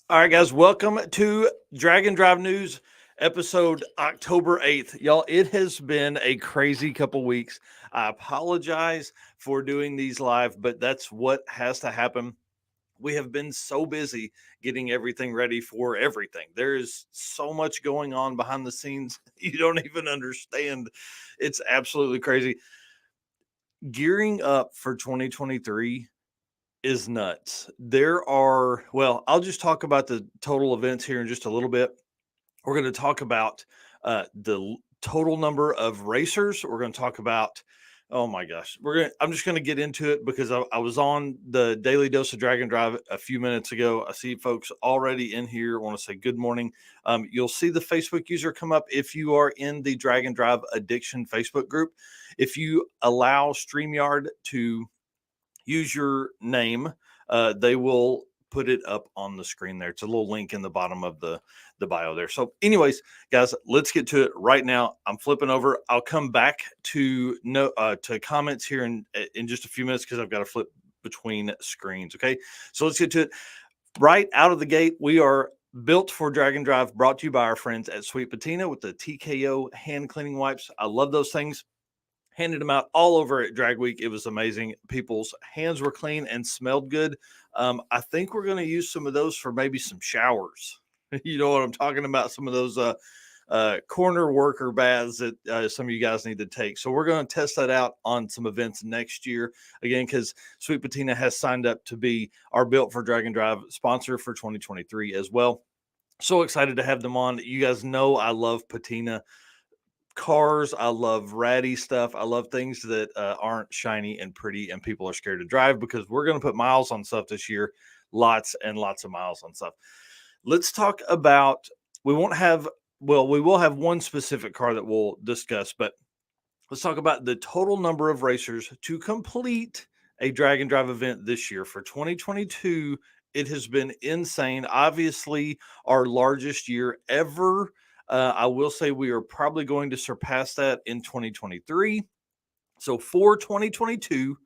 All right, guys, welcome to Drag and Drive News, episode October 8th. Y'all, it has been a crazy couple weeks. I apologize for doing these live, but that's what has to happen. We have been so busy getting everything ready for everything. There is so much going on behind the scenes. You don't even understand. It's absolutely crazy. Gearing up for 2023 is nuts. I'll just talk about the total events here in just a little bit. We're going to talk about total number of racers. We're going to talk about, oh my gosh, I'm just going to get into it because I was on the Daily Dose of Drag and Drive a few minutes ago. I see folks already in here. I want to say good morning. You'll see the Facebook user come up if you are in the Drag and Drive Addiction Facebook group. If you allow StreamYard to use your name, they will put it up on the screen there. It's a little link in the bottom of the bio there. So anyways, guys, let's get to it right now. I'm flipping over. I'll come back to comments here in just a few minutes because I've got to flip between screens. Okay, so let's get to it. Right out of the gate, we are built for Drag and Drive, brought to you by our friends at Sweet Patina with the TKO Hand Cleaning Wipes. I love those things. Handed them out all over at Drag Week. It was amazing. People's hands were clean and smelled good. I think we're going to use some of those for maybe some showers. You know what I'm talking about? Some of those corner worker baths that some of you guys need to take. So we're going to test that out on some events next year. Again, because Sweet Patina has signed up to be our Built for Drag and Drive sponsor for 2023 as well. So excited to have them on. You guys know I love patina cars. I love ratty stuff. I love things that aren't shiny and pretty and people are scared to drive because we're going to put miles on stuff this year. Lots and lots of miles on stuff. Let's talk about, we will have one specific car that we'll discuss, but let's talk about the total number of racers to complete a drag and drive event this year for 2022. It has been insane. Obviously, our largest year ever. I will say we are probably going to surpass that in 2023. So for 2022,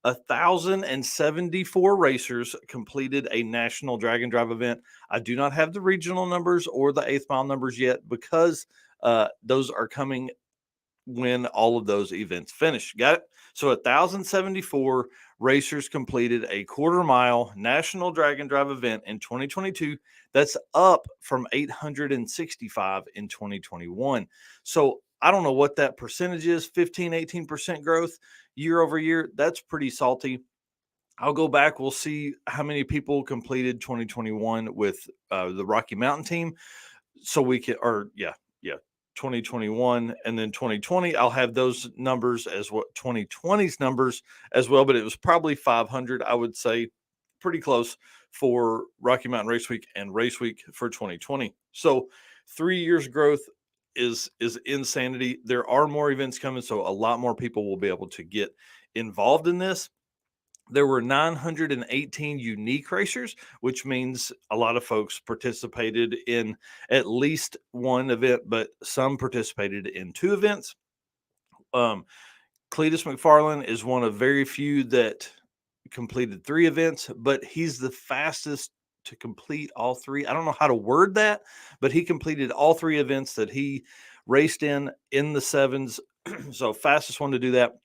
1,074 racers completed a national drag and drive event. I do not have the regional numbers or the eighth mile numbers yet because those are coming when all of those events finish. Got it? So 1,074 racers completed a quarter mile national drag and drive event in 2022. That's up from 865 in 2021. So I don't know what that percentage is, 15, 18% growth year over year. That's pretty salty. I'll go back. We'll see how many people completed 2021 with the Rocky Mountain team. So we can, 2021 and then 2020. I'll have those numbers as what 2020's numbers as well, but it was probably 500, I would say, pretty close for Rocky Mountain Race Week and Race Week for 2020. So 3 years growth is insanity. There are more events coming, so a lot more people will be able to get involved in this. There were 918 unique racers, which means a lot of folks participated in at least one event, but some participated in two events. Cletus McFarland is one of very few that completed three events, but he's the fastest to complete all three. I don't know how to word that, but he completed all three events that he raced in the sevens. So fastest one to do that.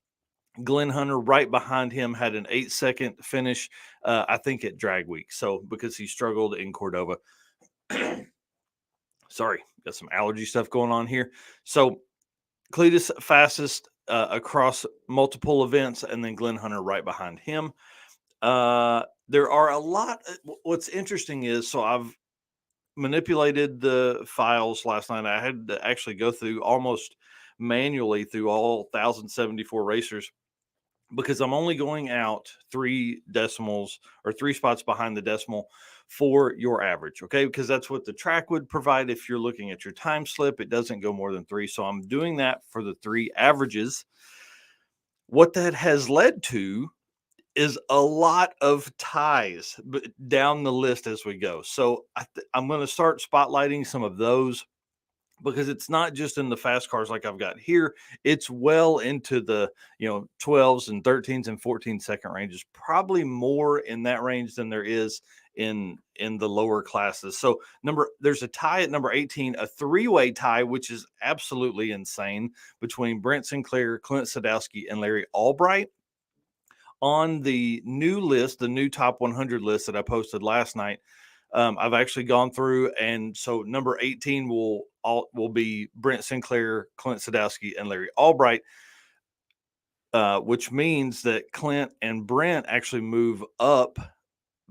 Glenn Hunter right behind him had an 8-second finish, I think at Drag Week. So because he struggled in Cordova. Sorry, got some allergy stuff going on here. So Cletus fastest across multiple events, and then Glenn Hunter right behind him. There are a lot. What's interesting is, so I've manipulated the files last night. I had to actually go through almost manually through all 1,074 racers, because I'm only going out 3 decimals or 3 spots behind the decimal for your average. Okay. Because that's what the track would provide. If you're looking at your time slip, it doesn't go more than 3. So I'm doing that for the 3 averages. What that has led to is a lot of ties down the list as we go. So I'm going to start spotlighting some of those, because it's not just in the fast cars like I've got here. It's well into the 12s and 13s and 14 second ranges, probably more in that range than there is in the lower classes. So there's a tie at number 18, a three-way tie, which is absolutely insane, between Brent Sinclair, Clint Sodowsky, and Larry Albright. On the new list, the new top 100 list that I posted last night, I've actually gone through, and so number 18 will be Brent Sinclair, Clint Sodowsky, and Larry Albright, which means that Clint and Brent actually move up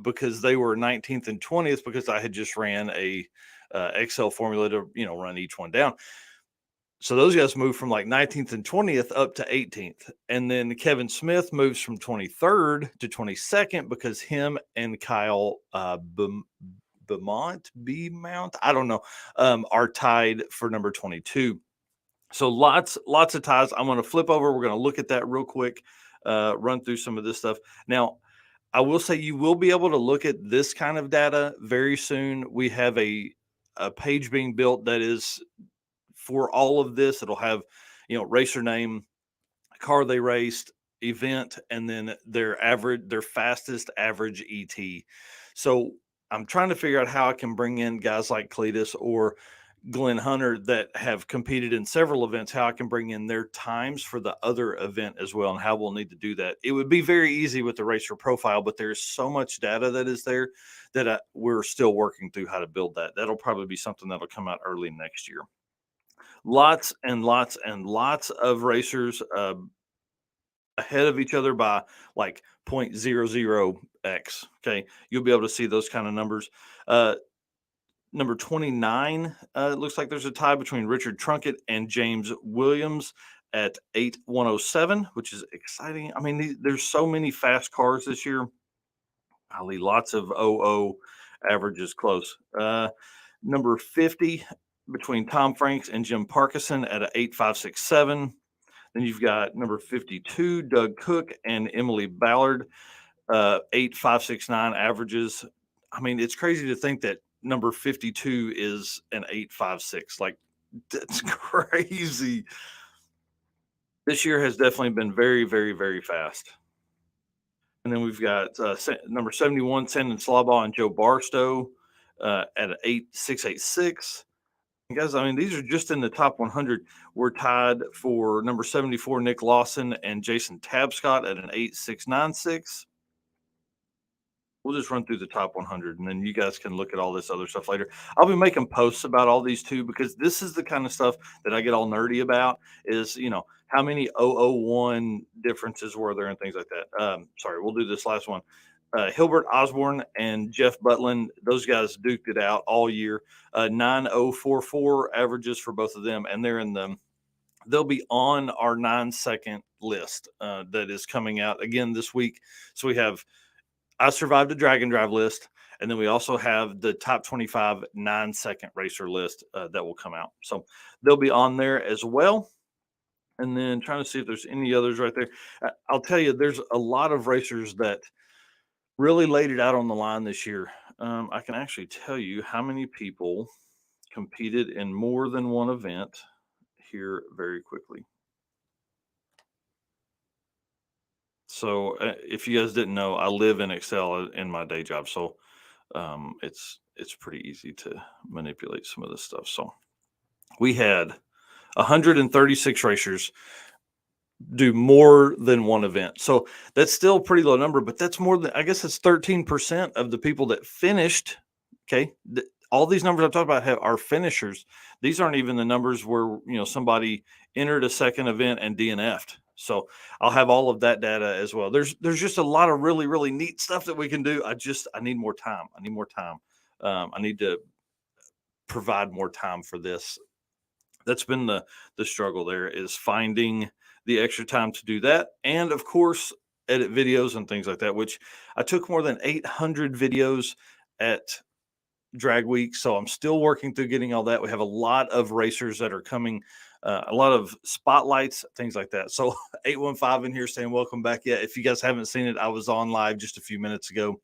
because they were 19th and 20th, because I had just ran a Excel formula to run each one down. So those guys moved from like 19th and 20th up to 18th. And then Kevin Smith moves from 23rd to 22nd because him and Kyle Bemount, I don't know, are tied for number 22. So lots of ties. I'm going to flip over. We're going to look at that real quick, run through some of this stuff. Now, I will say you will be able to look at this kind of data very soon. We have a page being built that is for all of this. It'll have, racer name, car they raced, event, and then their fastest average ET. So I'm trying to figure out how I can bring in guys like Cletus or Glenn Hunter that have competed in several events, how I can bring in their times for the other event as well, and how we'll need to do that. It would be very easy with the racer profile, but there's so much data that is there that we're still working through how to build that. That'll probably be something that'll come out early next year. Lots and lots and lots of racers ahead of each other by like 0.00x. Okay. You'll be able to see those kind of numbers. Number 29, it looks like there's a tie between Richard Trunkett and James Williams at 8,107, which is exciting. I mean, there's so many fast cars this year. Golly, lots of 00 averages close. Number 50 between Tom Franks and Jim Parkinson at a 8,567. Then you've got number 52, Doug Cook and Emily Ballard, 8,569 averages. I mean, it's crazy to think that number 52 is an 8,56. Like, that's crazy. This year has definitely been very, very, very fast. And then we've got number 71, Sandon Slawbaugh and Joe Barstow at an 8,686. Guys, I mean, these are just in the top 100. We're tied for number 74, Nick Lawson and Jason Tabscott at an 8,696. We'll just run through the top 100, and then you guys can look at all this other stuff later. I'll be making posts about all these too, because this is the kind of stuff that I get all nerdy about is, how many 001 differences were there and things like that. Sorry, we'll do this last one. Hilbert Osborne and Jeff Butlin, those guys duked it out all year. 9,044 averages for both of them, and they'll be on our 9-second list that is coming out again this week. So we have I Survived a Drag and Drive list, and then we also have the top 25 9-second racer list that will come out. So they'll be on there as well. And then trying to see if there's any others right there. I'll tell you, there's a lot of racers that really laid it out on the line this year. I can actually tell you how many people competed in more than one event here very quickly. So if you guys didn't know, I live in Excel in my day job. So it's pretty easy to manipulate some of this stuff. So we had 136 racers do more than one event. So that's still a pretty low number, but that's more than, I guess it's 13% of the people that finished. Okay. All these numbers I'm talking about are finishers. These aren't even the numbers where, somebody entered a second event and DNF'd. So I'll have all of that data as well. There's just a lot of really, really neat stuff that we can do. I need more time. I need more time. I need to provide more time for this. That's been the struggle there, is finding the extra time to do that. And of course, edit videos and things like that, which I took more than 800 videos at Drag Week. So I'm still working through getting all that. We have a lot of racers that are coming, a lot of spotlights, things like that. So 815 in here saying welcome back. Yeah, if you guys haven't seen it, I was on live just a few minutes ago.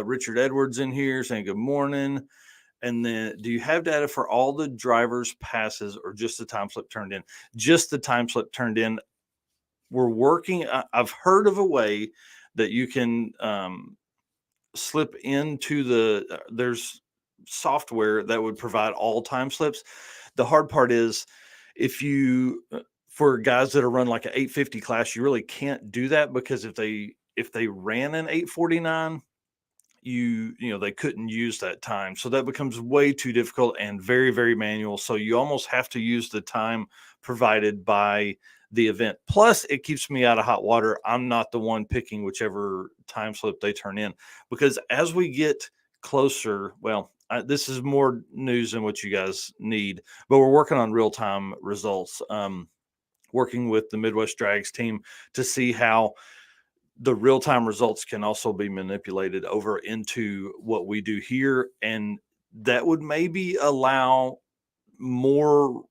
Richard Edwards in here saying good morning. And then, do you have data for all the drivers' passes or just the time slip turned in? Just the time slip turned in. We're working. I've heard of a way that you can slip into there's software that would provide all time slips. The hard part is if you for guys that are run like an 850 class, you really can't do that because if they ran an 849, they couldn't use that time. So that becomes way too difficult and very, very manual. So you almost have to use the time provided by the event. Plus, it keeps me out of hot water. I'm not the one picking whichever time slip they turn in, because as we get closer, well, this is more news than what you guys need, but we're working on real time results. Working with the Midwest Drags team to see how the real time results can also be manipulated over into what we do here. And that would maybe allow more,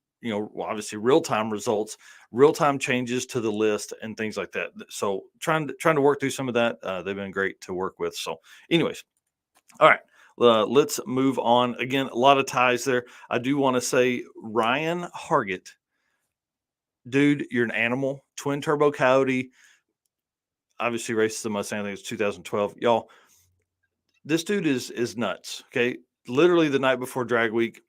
obviously real time results, real time changes to the list and things like that. So trying to work through some of that. They've been great to work with. So, anyways, all right. Let's move on. Again, a lot of ties there. I do want to say Ryan Hargett, dude, you're an animal. Twin turbo Coyote, obviously races the Mustang. I think it's 2012. Y'all, this dude is nuts. Okay. Literally the night before drag week,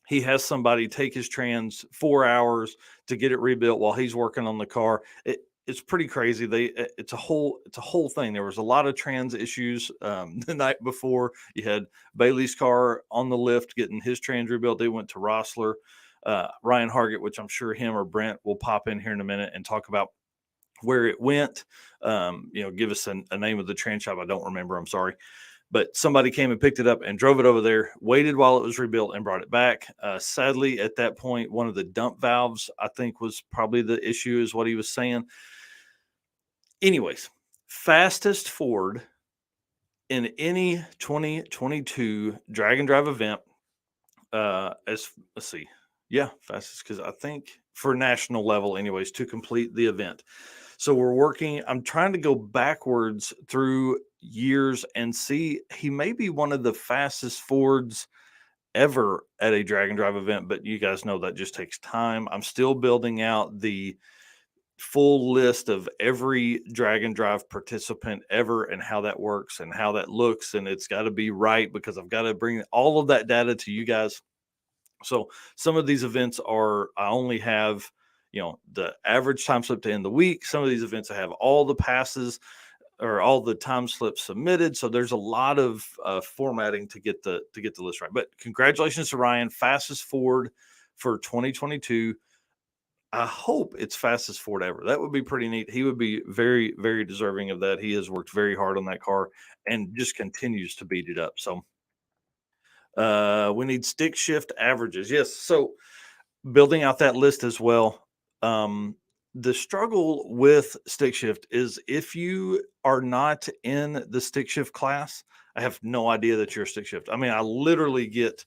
he has somebody take his trans 4 hours to get it rebuilt while he's working on the car. It's pretty crazy. It's a whole thing. There was a lot of trans issues the night before. You had Bailey's car on the lift getting his trans rebuilt. They went to Rossler. Ryan Hargett, which I'm sure him or Brent will pop in here in a minute and talk about where it went. Give us a name of the trans shop. I don't remember. I'm sorry. But somebody came and picked it up and drove it over there, waited while it was rebuilt, and brought it back. Sadly, at that point, one of the dump valves, I think, was probably the issue, is what he was saying. Anyways, fastest Ford in any 2022 drag and drive event. Let's see. Yeah, fastest, because I think for national level, anyways, to complete the event. So I'm trying to go backwards through years and see, he may be one of the fastest Fords ever at a drag and drive event, but you guys know that just takes time. I'm still building out the full list of every drag and drive participant ever and how that works and how that looks. And it's got to be right because I've got to bring all of that data to you guys. So some of these events I only have, the average time slip to end the week. Some of these events I have all the passes or all the time slips submitted. So there's a lot of formatting to get the list right. But congratulations to Ryan, fastest Ford for 2022. I hope it's fastest Ford ever. That would be pretty neat. He would be very, very deserving of that. He has worked very hard on that car and just continues to beat it up. So we need stick shift averages. Yes. So building out that list as well. The struggle with stick shift is if you are not in the stick shift class, I have no idea that you're a stick shift. I mean, I literally get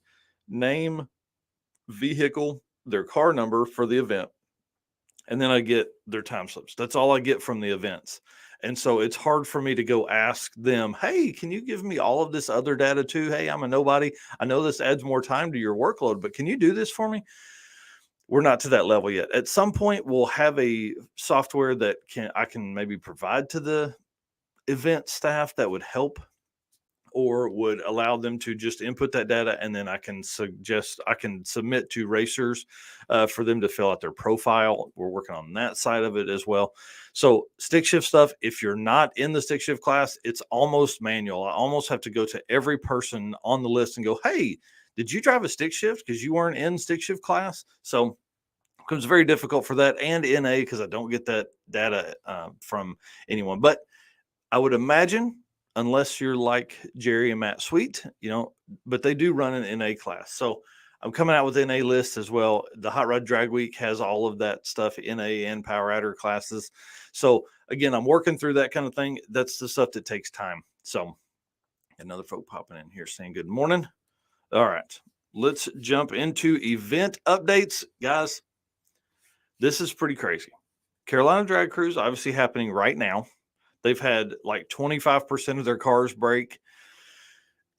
name, vehicle, their car number for the event, and then I get their time slips. That's all I get from the events. And so it's hard for me to go ask them, hey, can you give me all of this other data too? Hey, I'm a nobody. I know this adds more time to your workload, but can you do this for me? We're not to that level yet. At some point, we'll have a software that I can maybe provide to the event staff that would help, or would allow them to just input that data, and then I can submit to racers for them to fill out their profile. We're working on that side of it as well. So stick shift stuff, if you're not in the stick shift class, it's almost manual. I almost have to go to every person on the list and go, hey, did you drive a stick shift because you weren't in stick shift class? So it becomes very difficult for that, and NA, because I don't get that data from anyone. But I would imagine, unless you're like Jerry and Matt Sweet, but they do run an NA class. So I'm coming out with NA list as well. The Hot Rod Drag Week has all of that stuff, NA and Power Adder classes. So again, I'm working through that kind of thing. That's the stuff that takes time. So another folk popping in here saying good morning. All right, let's jump into event updates, guys. This is pretty crazy. Carolina Drag Cruise obviously happening right now. They've had like 25% of their cars break.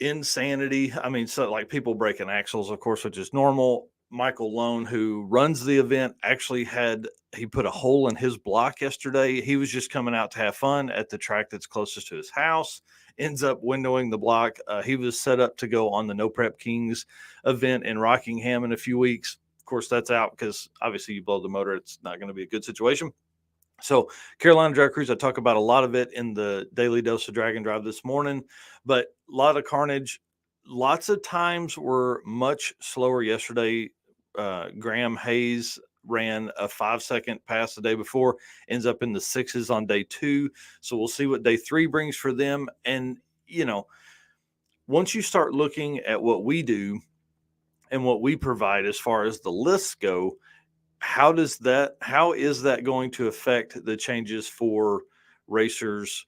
Insanity. I mean, so like people breaking axles, of course, which is normal. Michael Lone, who runs the event, actually had he put a hole in his block yesterday. He was just coming out to have fun at the track that's closest to his house, ends up windowing the block. He was set up to go on the No Prep Kings event in Rockingham in a few weeks. Of course, that's out because obviously you blow the motor, it's not going to be a good situation. So Carolina Drag Cruise, I talk about a lot of it in the Daily Dose of Drag and Drive this morning, but a lot of carnage. Lots of times were much slower yesterday. Graham Hayes ran a 5-second pass the day before, ends up in the 6s on day 2. So we'll see what day 3 brings for them. And, you know, once you start looking at what we do and what we provide as far as the lists go, how is that going to affect the changes for racers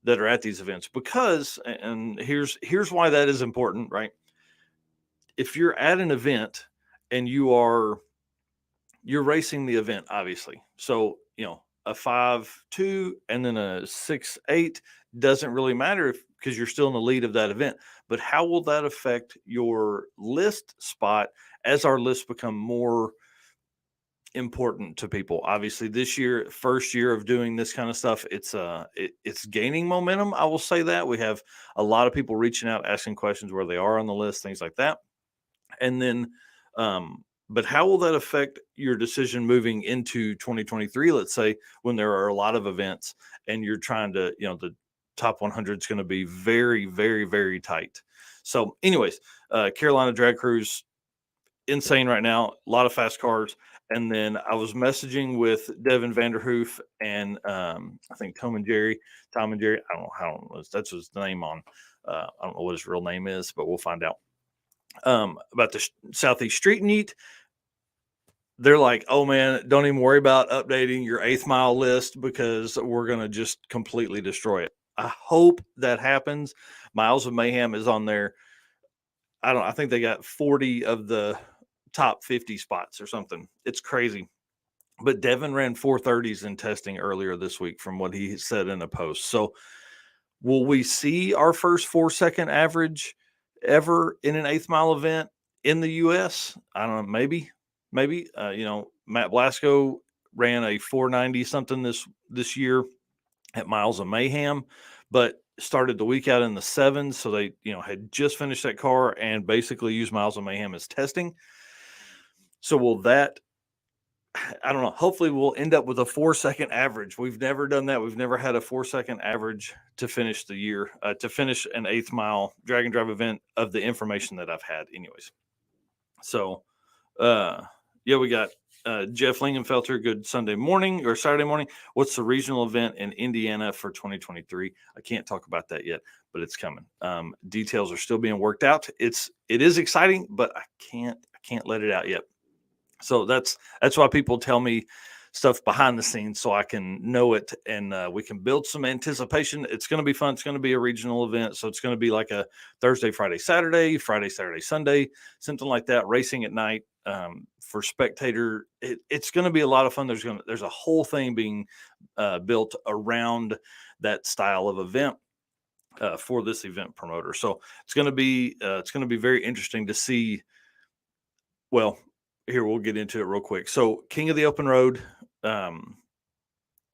that are at these events? Because, and here's why that is important, right? If you're at an event and you're racing the event, obviously. So, a 5-2 and then a 6-8 doesn't really matter because you're still in the lead of that event. But how will that affect your list spot as our lists become more important to people? Obviously, this year, first year of doing this kind of stuff, it's gaining momentum. I will say that we have a lot of people reaching out, asking questions where they are on the list, things like that. And then, but how will that affect your decision moving into 2023? Let's say when there are a lot of events and you're trying to, the top 100 is going to be very, very, very tight. So, anyways, Carolina Drag Cruise, insane right now. A lot of fast cars. And then I was messaging with Devin Vanderhoof and I think Tom and Jerry. I don't know. That's his name on. I don't know what his real name is, but we'll find out. About the Southeast Street-N-Yeet. They're like, oh man, don't even worry about updating your 8th mile list because we're going to just completely destroy it. I hope that happens. Miles of Mayhem is on there. I think they got 40 of the top 50 spots or something. It's crazy. But Devin ran 430s in testing earlier this week from what he said in a post. So will we see our first 4-second average ever in an 8th mile event in the US? I don't know. Maybe. Matt Blasco ran a 490 something this year at Miles of Mayhem, but started the week out in the 7s. So they, had just finished that car and basically used Miles of Mayhem as testing. So will that, I don't know, hopefully we'll end up with a 4-second average. We've never done that. We've never had a 4-second average to finish the year, to finish an 8th mile drag and drive event of the information that I've had anyways. So, we got Jeff Lingenfelter. Good Sunday morning or Saturday morning. What's the regional event in Indiana for 2023? I can't talk about that yet, but it's coming. Details are still being worked out. It is exciting, but I can't let it out yet. So that's why people tell me stuff behind the scenes so I can know it and we can build some anticipation. It's going to be fun. It's going to be a regional event. So it's going to be like a Thursday, Friday, Saturday, Saturday, Sunday, something like that, racing at night for spectator. It's going to be a lot of fun. There's a whole thing being built around that style of event for this event promoter. So it's going to be very interesting to see. Well, here, we'll get into it real quick. So King of the Open Road, I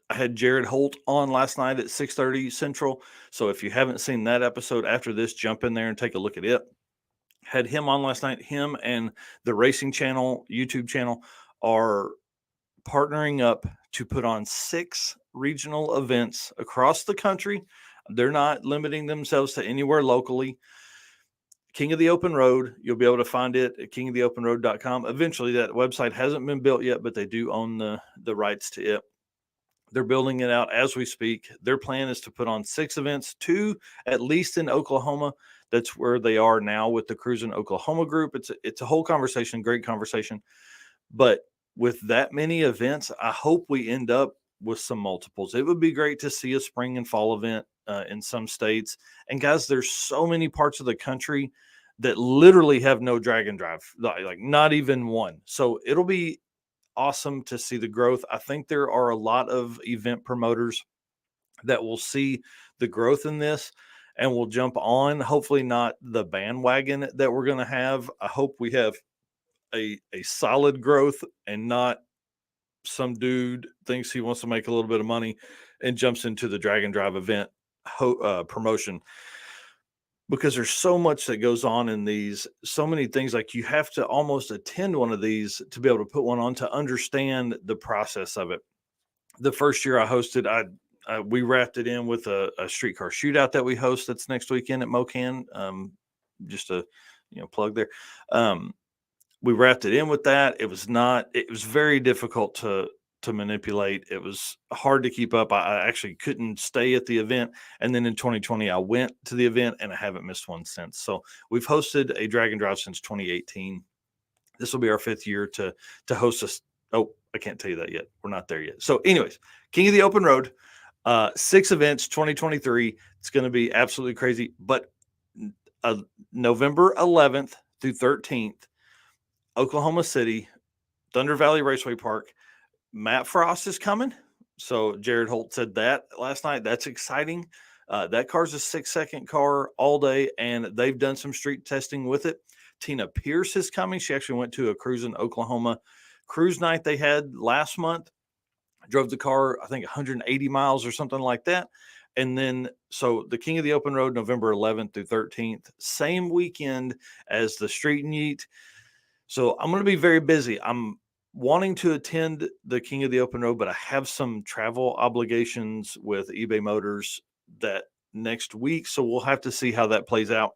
had Jared Holt on last night at 6:30 Central. So if you haven't seen that episode after this, jump in there and take a look at it. Had him on last night. Him and the Racing Channel YouTube channel are partnering up to put on 6 regional events across the country. They're not limiting themselves to anywhere locally. King of the Open Road, you'll be able to find it at kingoftheopenroad.com. Eventually, that website hasn't been built yet, but they do own the rights to it. They're building it out as we speak. Their plan is to put on 6 events, 2 at least in Oklahoma. That's where they are now with the Cruising Oklahoma group. It's a whole conversation, great conversation. But with that many events, I hope we end up with some multiples. It would be great to see a spring and fall event in some states. And guys, there's so many parts of the country that literally have no drag and drive, like not even one. So it'll be awesome to see the growth. I think there are a lot of event promoters that will see the growth in this and will jump on, hopefully not the bandwagon that we're going to have. I hope we have a solid growth and not some dude thinks he wants to make a little bit of money and jumps into the drag and drive event promotion, because there's so much that goes on in these, so many things. Like, you have to almost attend one of these to be able to put one on, to understand the process of it. The first year I hosted, we wrapped it in with a streetcar shootout that we host that's next weekend at Mocan. Just a plug there. We wrapped it in with that. It was very difficult to manipulate. It was hard to keep up. I actually couldn't stay at the event. And then in 2020, I went to the event and I haven't missed one since. So we've hosted a drag and drive since 2018. This will be our 5th year to host us. Oh, I can't tell you that yet. We're not there yet. So anyways, King of the Open Road, 6 events, 2023. It's going to be absolutely crazy. But November 11th through 13th, Oklahoma City, Thunder Valley Raceway Park. Matt Frost is coming. So Jared Holt said that last night. That's exciting. That car's a 6-second car all day, and they've done some street testing with it. Tina Pierce is coming. She actually went to a cruise in Oklahoma cruise night they had last month. Drove the car, I think 180 miles or something like that. And then, so the King of the Open Road, November 11th through 13th, same weekend as the Street-N-Yeet. So I'm going to be very busy. I'm wanting to attend the King of the Open Road, but I have some travel obligations with eBay Motors that next week. So we'll have to see how that plays out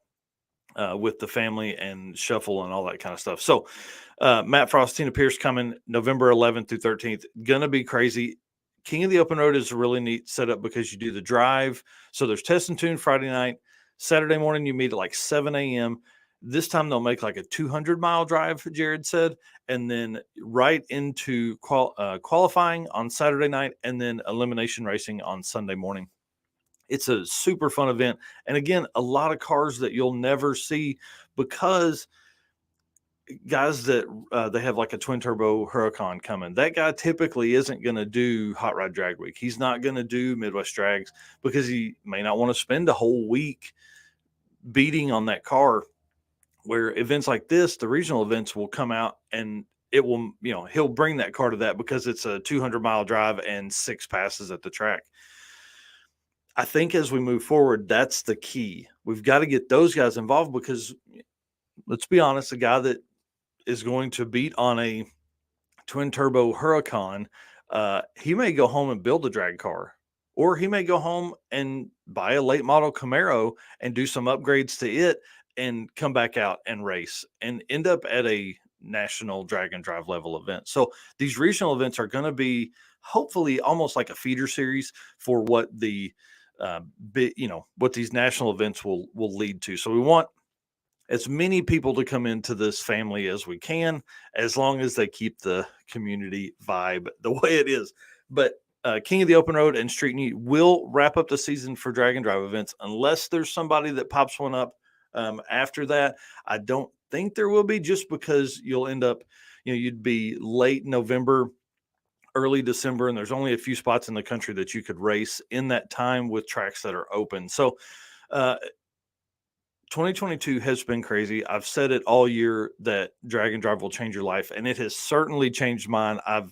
with the family and shuffle and all that kind of stuff. So Matt Frost, Tina Pierce coming November 11th through 13th. Going to be crazy. King of the Open Road is a really neat setup because you do the drive. So there's test and tune Friday night. Saturday morning, you meet at like 7 a.m. This time they'll make like a 200-mile drive, Jared said, and then right into qualifying on Saturday night, and then elimination racing on Sunday morning. It's a super fun event. And again, a lot of cars that you'll never see, because guys that they have like a twin turbo Huracan coming. That guy typically isn't going to do Hot Rod Drag Week. He's not going to do Midwest Drags because he may not want to spend a whole week beating on that car. Where events like this, the regional events, will come out and it will, he'll bring that car to that because it's a 200-mile drive and 6 passes at the track. I think as we move forward, that's the key. We've got to get those guys involved because, let's be honest, a guy that is going to beat on a twin turbo Huracan, he may go home and build a drag car, or he may go home and buy a late model Camaro and do some upgrades to it and come back out and race and end up at a national drag and drive level event. So these regional events are going to be hopefully almost like a feeder series for what the what these national events will lead to. So we want as many people to come into this family as we can, as long as they keep the community vibe the way it is. But King of the Open Road and Street-N-Yeet will wrap up the season for drag and drive events, unless there's somebody that pops one up after that. I don't think there will be, just because you'll end up, you'd be late November, early December, and there's only a few spots in the country that you could race in that time with tracks that are open. So 2022 has been crazy. I've said it all year that drag and drive will change your life, and it has certainly changed mine. I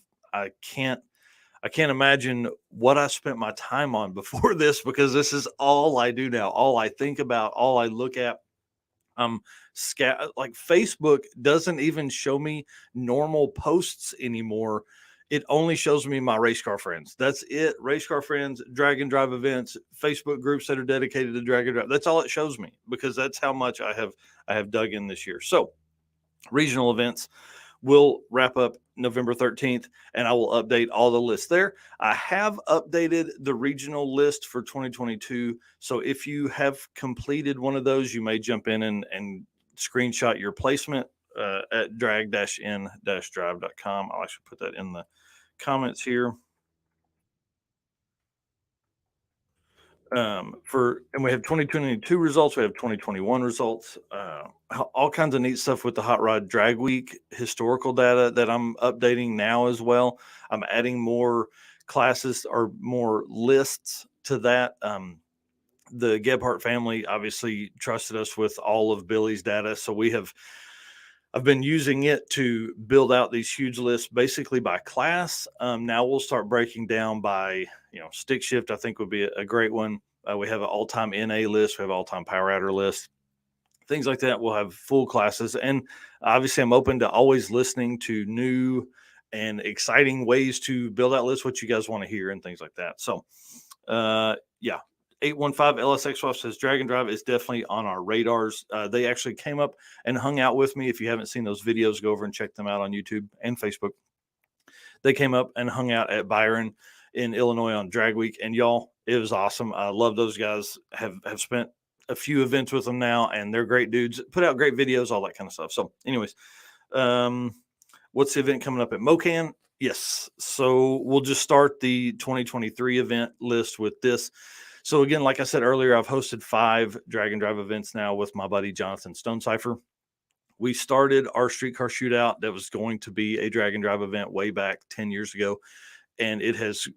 can't imagine what I spent my time on before this, because this is all I do now, all I think about, all I look at. Like, Facebook doesn't even show me normal posts anymore. It only shows me my race car friends. That's it. Race car friends, drag and drive events, Facebook groups that are dedicated to drag and drive. That's all it shows me, because that's how much I have dug in this year. So regional events will wrap up November 13th, and I will update all the lists there. I have updated the regional list for 2022. So if you have completed one of those, you may jump in and screenshot your placement at drag-in-drive.com. I'll actually put that in the comments here. And we have 2022 results. We have 2021 results, all kinds of neat stuff with the Hot Rod Drag Week historical data that I'm updating now as well. I'm adding more classes or more lists to that. The Gebhardt family obviously trusted us with all of Billy's data. So I've been using it to build out these huge lists basically by class. Now we'll start breaking down by, stick shift, I think would be a great one. We have an all-time NA list. We have all-time power adder list, things like that. We'll have full classes. And obviously I'm open to always listening to new and exciting ways to build out lists, what you guys want to hear and things like that. So, yeah. 815 LSX Swap says Drag and Drive is definitely on our radars. They actually came up and hung out with me. If you haven't seen those videos, go over and check them out on YouTube and Facebook. They came up and hung out at Byron in Illinois on Drag Week, and y'all, it was awesome. I love those guys. Have spent a few events with them now, and they're great dudes. Put out great videos, all that kind of stuff. So, anyways, what's the event coming up at MoCan? Yes. So we'll just start the 2023 event list with this. So again, like I said earlier, I've hosted 5 Drag and Drive events now with my buddy Jonathan Stonecipher. We started our streetcar shootout that was going to be a Drag and Drive event way back 10 years ago, and it has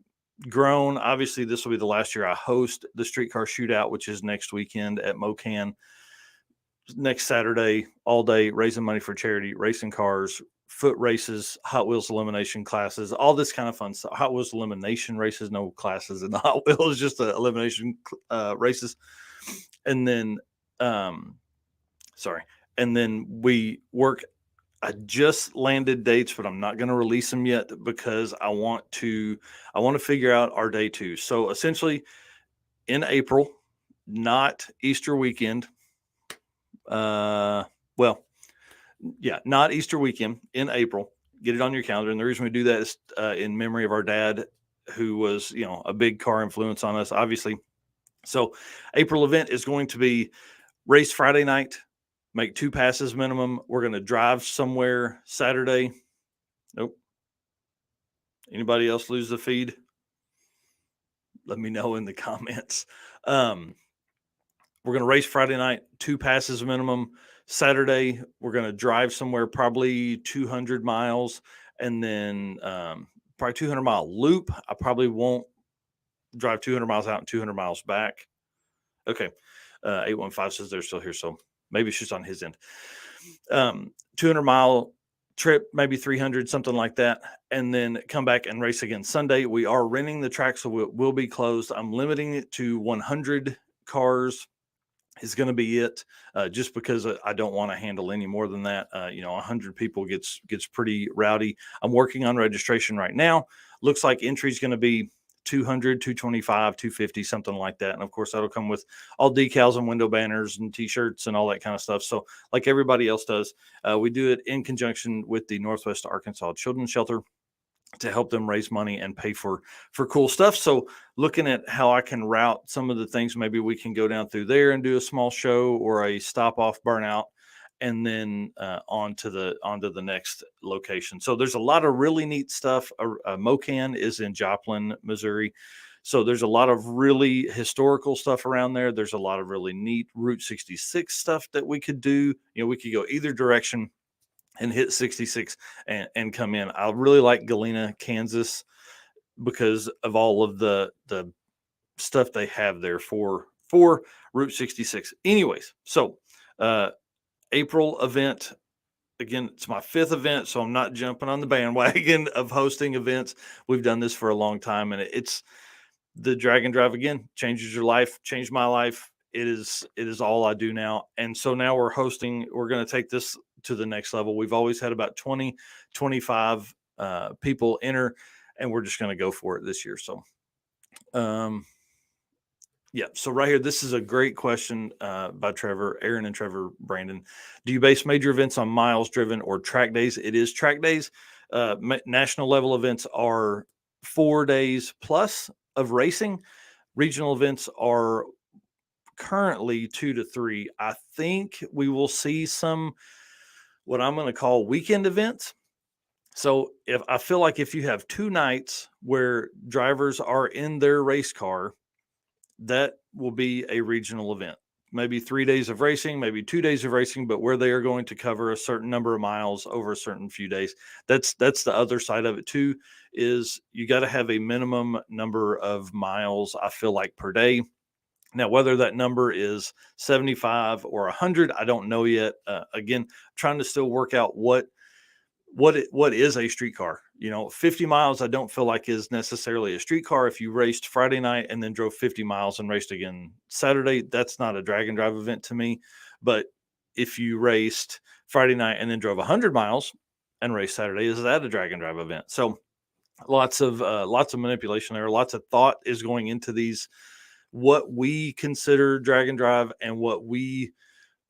grown. Obviously, this will be the last year I host the streetcar shootout, which is next weekend at MoCan. Next Saturday, all day, raising money for charity, racing cars, foot races, Hot Wheels elimination classes, all this kind of fun stuff. Hot Wheels elimination races, no classes in the Hot Wheels, just the elimination races. And then, and then we work. I just landed dates, but I'm not going to release them yet because I want to figure out our day 2. So essentially in April, not Easter weekend. Not Easter weekend, in April. Get it on your calendar. And the reason we do that is in memory of our dad, who was, a big car influence on us, obviously. So April event is going to be race Friday night, make 2 passes minimum. We're going to drive somewhere Saturday. Nope. Anybody else lose the feed? Let me know in the comments. We're going to race Friday night, 2 passes minimum. Saturday, we're going to drive somewhere, probably 200 miles, and then probably 200-mile loop. I probably won't drive 200 miles out and 200 miles back. Okay. 815 says they're still here, so maybe it's just on his end. 200-mile trip, maybe 300, something like that, and then come back and race again Sunday. We are renting the track, so we'll be closed. I'm limiting it to 100 cars. Is going to be it, just because I don't want to handle any more than that. 100 people gets pretty rowdy. I'm working on registration right now. Looks like entry is going to be 200, 225, 250, something like that. And of course, that'll come with all decals and window banners and t-shirts and all that kind of stuff. So like everybody else does, we do it in conjunction with the Northwest Arkansas Children's Shelter to help them raise money and pay for cool stuff. So looking at how I can route some of the things, maybe we can go down through there and do a small show or a stop off burnout, and then on to the next location. So there's a lot of really neat stuff. MoCan is in Joplin, Missouri. So there's a lot of really historical stuff around there. There's a lot of really neat Route 66 stuff that we could do. We could go either direction and hit 66 and come in. I really like Galena, Kansas, because of all of the stuff they have there for Route 66. Anyways, so April event, again, it's my 5th event, so I'm not jumping on the bandwagon of hosting events. We've done this for a long time, and it's the Drag and Drive, again, changes your life, changed my life. It is all I do now. And so now we're going to take this to the next level. We've always had about 20, 25 people enter, and we're just going to go for it this year. So, so right here, this is a great question by Trevor, Aaron and Trevor Brandon. Do you base major events on miles driven or track days? It is track days. National level events are 4 days plus of racing. Regional events are currently 2 to 3. I think we will see some, what I'm going to call weekend events. So I feel like if you have 2 nights where drivers are in their race car, that will be a regional event. Maybe 3 days of racing, maybe 2 days of racing, but where they are going to cover a certain number of miles over a certain few days. That's the other side of it too, is you got to have a minimum number of miles, I feel like, per day. Now, whether that number is 75 or 100, I don't know yet. Again, trying to still work out what is a street car. 50 miles I don't feel like is necessarily a street car. If you raced Friday night and then drove 50 miles and raced again Saturday, that's not a drag and drive event to me. But if you raced Friday night and then drove 100 miles and raced Saturday, is that a drag and drive event? So lots of manipulation there. Lots of thought is going into these, what we consider drag and drive and what we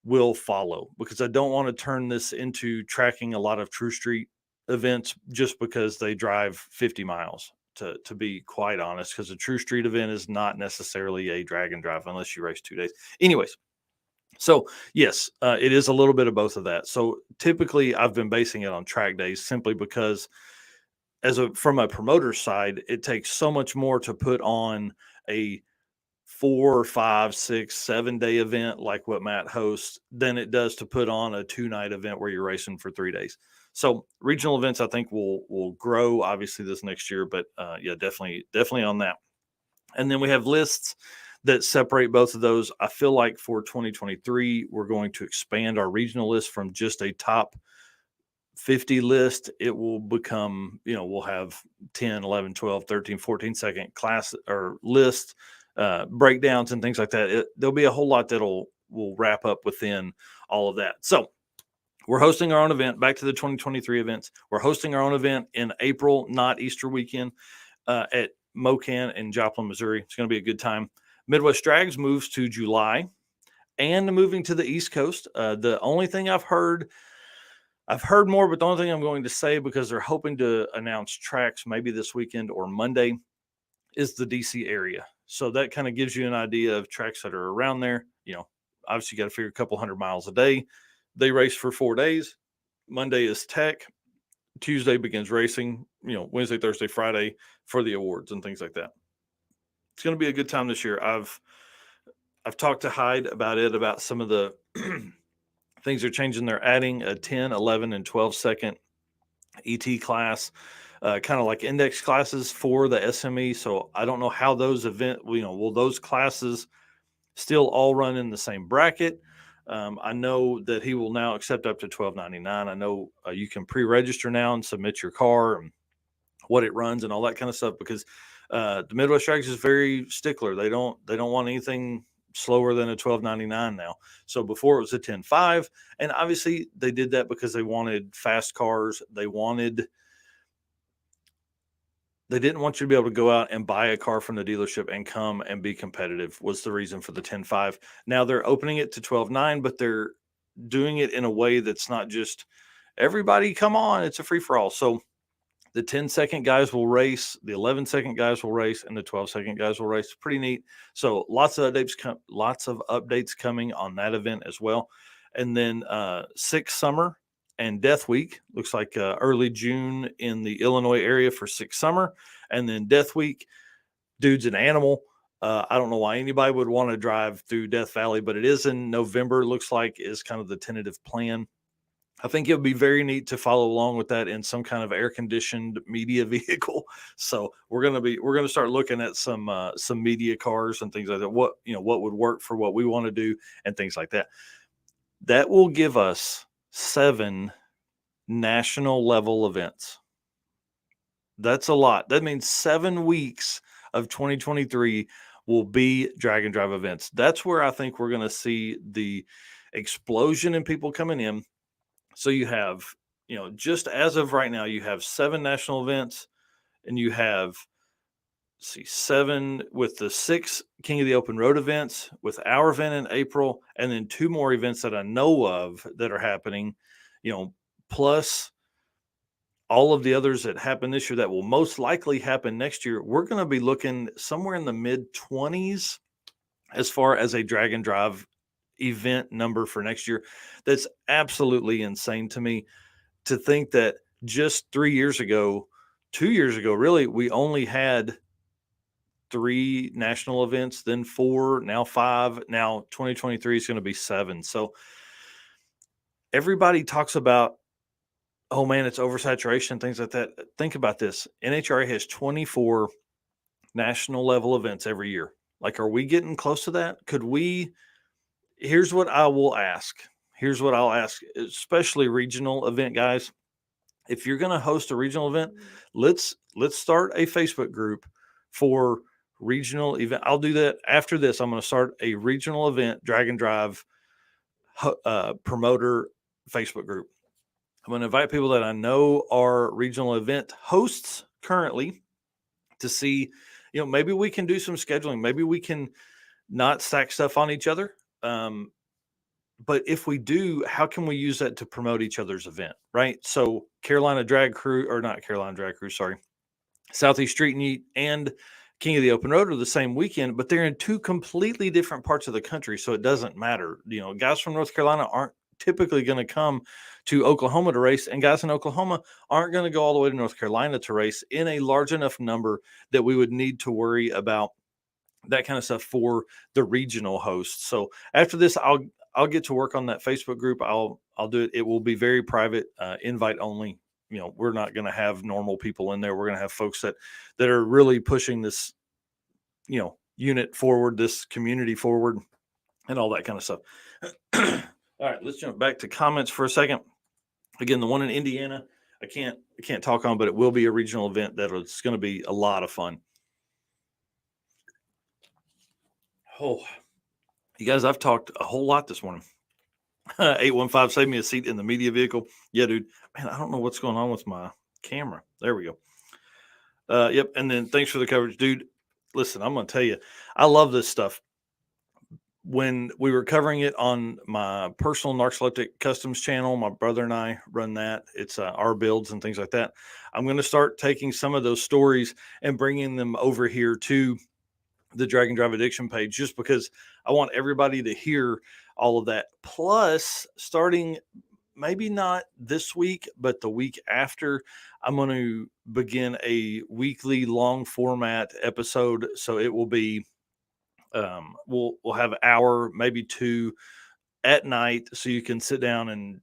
will follow, because I don't want to turn this into tracking a lot of True Street events just because they drive 50 miles, to be quite honest, because a True Street event is not necessarily a drag and drive unless you race 2 days. Anyways, so yes, it is a little bit of both of that. So typically I've been basing it on track days simply because from a promoter side, it takes so much more to put on a 4, 5, 6, 7 day event like what Matt hosts than it does to put on a 2-night event where you're racing for 3 days. So regional events, I think will grow obviously this next year, but yeah, definitely on that. And then we have lists that separate both of those. I feel like for 2023, we're going to expand our regional list from just a top 50 list. It will become, we'll have 10, 11, 12, 13, 14 second class or list breakdowns and things like that. There'll be a whole lot will wrap up within all of that. So we're hosting our own event. Back to the 2023 events. We're hosting our own event in April, not Easter weekend, at Mocan in Joplin, Missouri. It's going to be a good time. Midwest Drags moves to July and moving to the East Coast. The only thing I've heard more, but the only thing I'm going to say, because they're hoping to announce tracks maybe this weekend or Monday, is the DC area. So that kind of gives you an idea of tracks that are around there. Obviously you got to figure a couple 100 miles a day. They race for 4 days. Monday is tech. Tuesday begins racing, Wednesday, Thursday, Friday for the awards and things like that. It's going to be a good time this year. I've talked to Hyde about some of the things they're changing. They're adding a 10, 11, and 12 second ET class, kind of like index classes for the SME. So I don't know how those will those classes still all run in the same bracket? I know that he will now accept up to $12.99. I know you can pre-register now and submit your car and what it runs and all that kind of stuff, because the Midwest Drags is very stickler. They don't want anything slower than a $12.99 now. So before it was a 10.5, and obviously they did that because they wanted fast cars. They didn't want you to be able to go out and buy a car from the dealership and come and be competitive, was the reason for the 10.5. Now they're opening it to 12.9, but they're doing it in a way that's not just everybody come on, it's a free for all. So the 10-second guys will race, the 11-second guys will race, and the 12-second guys will race. Pretty neat. So lots of updates coming on that event as well. And then Six Summer and Death Week looks like early June in the Illinois area for Six Summer, and then Death Week. Dude's an animal. I don't know why anybody would want to drive through Death Valley, but it is in November. Looks like is kind of the tentative plan. I think it would be very neat to follow along with that in some kind of air-conditioned media vehicle. So we're going to start looking at some media cars and things like that. What would work for what we want to do and things like that. That will give us 7 national level events. That's a lot. That means 7 weeks of 2023 will be drag and drive events. That's where I think we're going to see the explosion in people coming in. So you have, just as of right now, you have 7 national events, and you have, 7 with the 6 King of the Open Road events, with our event in April, and then 2 more events that I know of that are happening, plus all of the others that happen this year that will most likely happen next year. We're going to be looking somewhere in the mid-20s as far as a drag and drive event number for next year. That's absolutely insane to me, to think that just 2 years ago, really, we only had 3 national events, then 4, now 5. Now 2023 is going to be 7. So everybody talks about, oh man, it's oversaturation, things like that. Think about this. NHRA has 24 national level events every year. Like, are we getting close to that? Could we? Here's what I will ask. Here's what I'll ask, especially regional event guys. If you're going to host a regional event, let's start a Facebook group for regional event. I'll do that after this. I'm going to start a regional event drag and drive promoter Facebook group. I'm going to invite people that I know are regional event hosts currently to see, maybe we can do some scheduling. Maybe we can not stack stuff on each other. But if we do, how can we use that to promote each other's event, right? So Carolina Drag Crew, or not Carolina Drag Crew, sorry, Southeast Street-N-Yeet and King of the Open Road are the same weekend, but they're in two completely different parts of the country, so it doesn't matter. Guys from North Carolina aren't typically going to come to Oklahoma to race, and guys in Oklahoma aren't going to go all the way to North Carolina to race in a large enough number that we would need to worry about that kind of stuff for the regional hosts. So after this, I'll get to work on that Facebook group. I'll do it. It will be very private, invite only. We're not going to have normal people in there. We're going to have folks that are really pushing this, unit forward, this community forward, and all that kind of stuff. All right, let's jump back to comments for a second. Again, the one in Indiana, I can't talk on, but it will be a regional event it's going to be a lot of fun. Oh, you guys, I've talked a whole lot this morning. 815, save me a seat in the media vehicle. Yeah, dude. Man, I don't know what's going on with my camera. There we go. Yep. And then thanks for the coverage, dude. Listen, I'm going to tell you, I love this stuff. When we were covering it on my personal Narcoleptic Customs channel, my brother and I run that. It's our builds and things like that. I'm going to start taking some of those stories and bringing them over here to the Drag and Drive Addiction page, just because I want everybody to hear all of that. Plus, starting maybe not this week, but the week after, I'm going to begin a weekly long format episode. So it will be, we'll have an hour, maybe two at night, so you can sit down and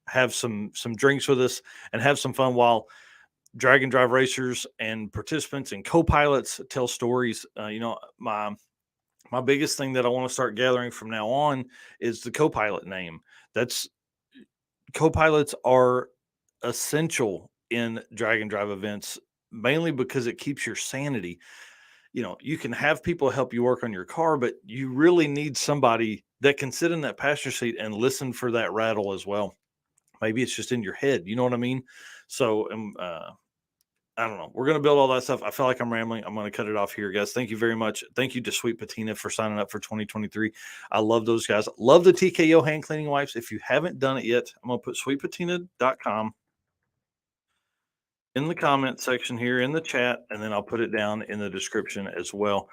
have some drinks with us and have some fun while drag and drive racers and participants and co-pilots tell stories. My biggest thing that I want to start gathering from now on is the co-pilot name. Co-pilots are essential in drag and drive events, mainly because it keeps your sanity. You can have people help you work on your car, but you really need somebody that can sit in that passenger seat and listen for that rattle as well. Maybe it's just in your head. You know what I mean? So, I don't know. We're going to build all that stuff. I feel like I'm rambling. I'm going to cut it off here, guys. Thank you very much. Thank you to Sweet Patina for signing up for 2023. I love those guys. Love the TKO Hand Cleaning Wipes. If you haven't done it yet, I'm going to put sweetpatina.com in the comment section here in the chat, and then I'll put it down in the description as well.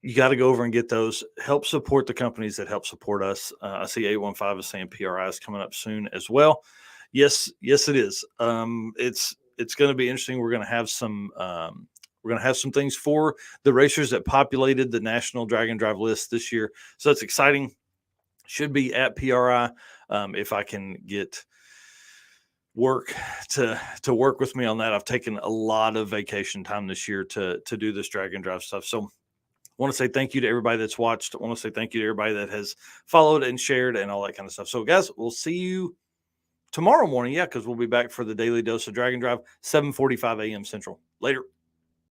You got to go over and get those. Help support the companies that help support us. I see 815 is saying PRI is coming up soon as well. Yes, it is. It's going to be interesting. We're going to have some things for the racers that populated the National Drag and Drive list this year. So that's exciting. Should be at PRI. If I can get work to work with me on that. I've taken a lot of vacation time this year to do this drag and drive stuff. So I want to say thank you to everybody that's watched. I want to say thank you to everybody that has followed and shared and all that kind of stuff. So guys, we'll see you tomorrow morning. Yeah, because we'll be back for the daily dose of drag and drive, 7:45 a.m. Central. Later.